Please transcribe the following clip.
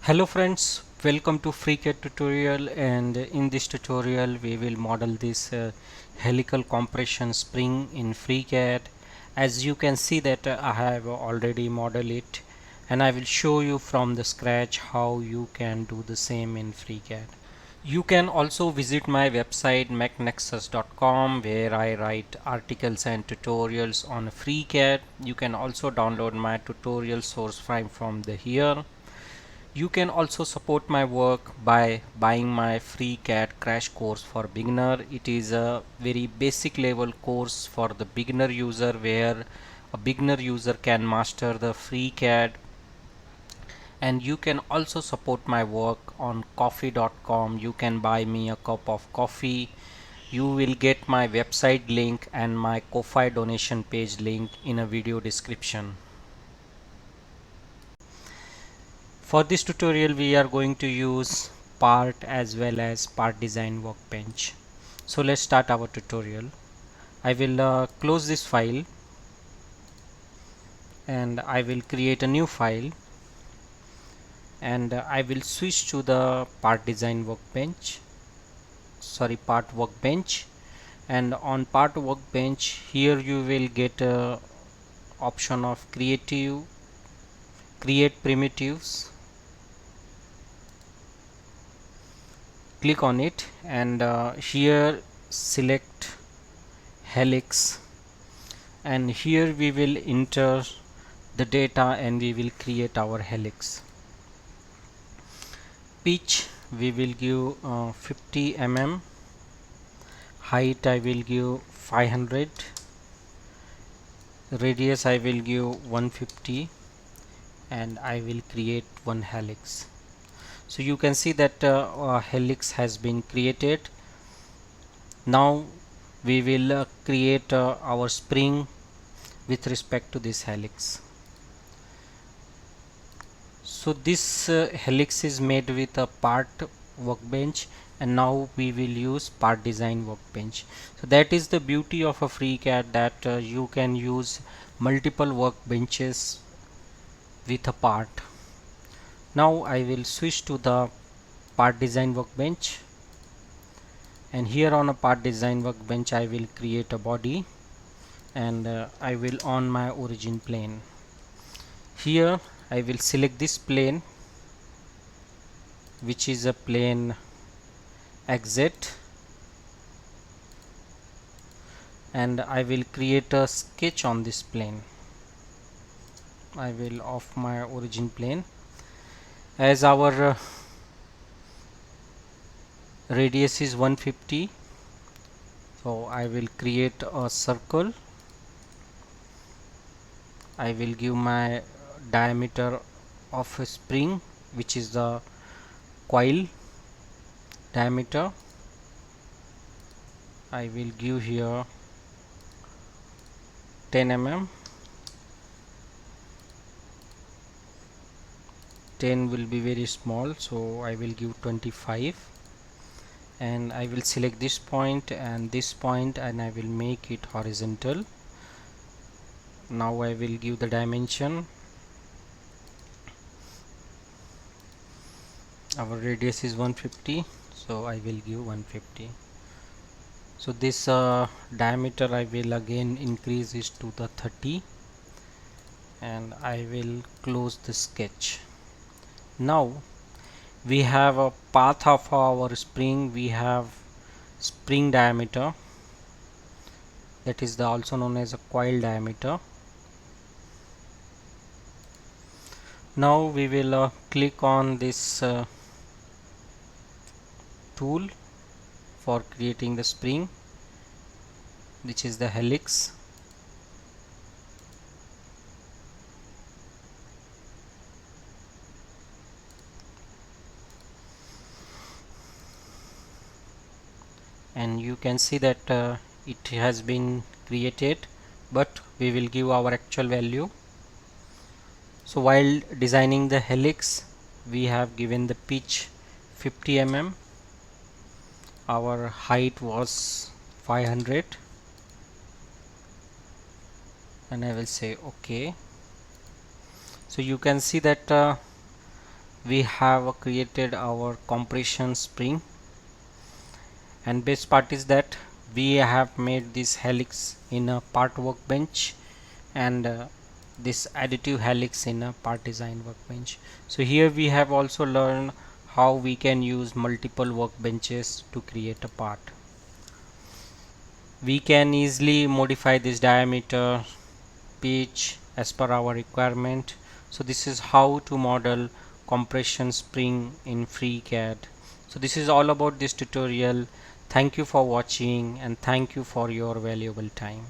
Hello friends, welcome to FreeCAD tutorial, and in this tutorial we will model this helical compression spring in FreeCAD. As you can see that I have already modeled it, and I will show you from the scratch how you can do the same in FreeCAD. You can also visit my website mechnexus.com, where I write articles and tutorials on FreeCAD. You can also download my tutorial source file from here. You can also support my work by buying my FreeCAD crash course for beginner. It is a very basic level course for the beginner user, where a beginner user can master the FreeCAD. And you can also support my work on coffee.com. You can buy me a cup of coffee. You will get my website link and my Ko-Fi donation page link in a video description. For this tutorial we are going to use part as well as part design workbench. So let's start our tutorial. I will close this file and I will create a new file, and I will switch to the part workbench. And on part workbench, here you will get a option of create primitives. Click on it, and here select helix, and here we will enter the data and we will create our helix. Pitch we will give 50 mm, height I will give 500, radius I will give 150, and I will create one helix. So you can see that a helix has been created. Now we will create our spring with respect to this helix. So this helix is made with a part workbench, and now we will use part design workbench. So that is the beauty of a FreeCAD, that you can use multiple workbenches with a part. Now I will switch to the part design workbench, and here on a part design workbench I will create a body, and I will on my origin plane. Here I will select this plane, which is a plane exit, and I will create a sketch on this plane. I will off my origin plane. As our radius is 150, so I will create a circle. I will give my diameter of a spring, which is the coil diameter. I will give here 10 mm. 10 will be very small, so I will give 25, and I will select this point and this point, and I will make it horizontal. Now I will give the dimension. Our radius is 150, so I will give 150. So this diameter I will again increase it to the 30, and I will close the sketch. Now we have a path of our spring. We have spring diameter, that is also known as a coil diameter. Now we will click on this tool for creating the spring, which is the helix. And you can see that it has been created, but we will give our actual value. So while designing the helix, we have given the pitch 50 mm, our height was 500, and I will say OK. So you can see that we have created our compression spring, and best part is that we have made this helix in a part workbench and this additive helix in a part design workbench. So here we have also learned how we can use multiple workbenches to create a part. We can easily modify this diameter, pitch as per our requirement. So this is how to model compression spring in FreeCAD. So this is all about this tutorial. Thank you for watching and thank you for your valuable time.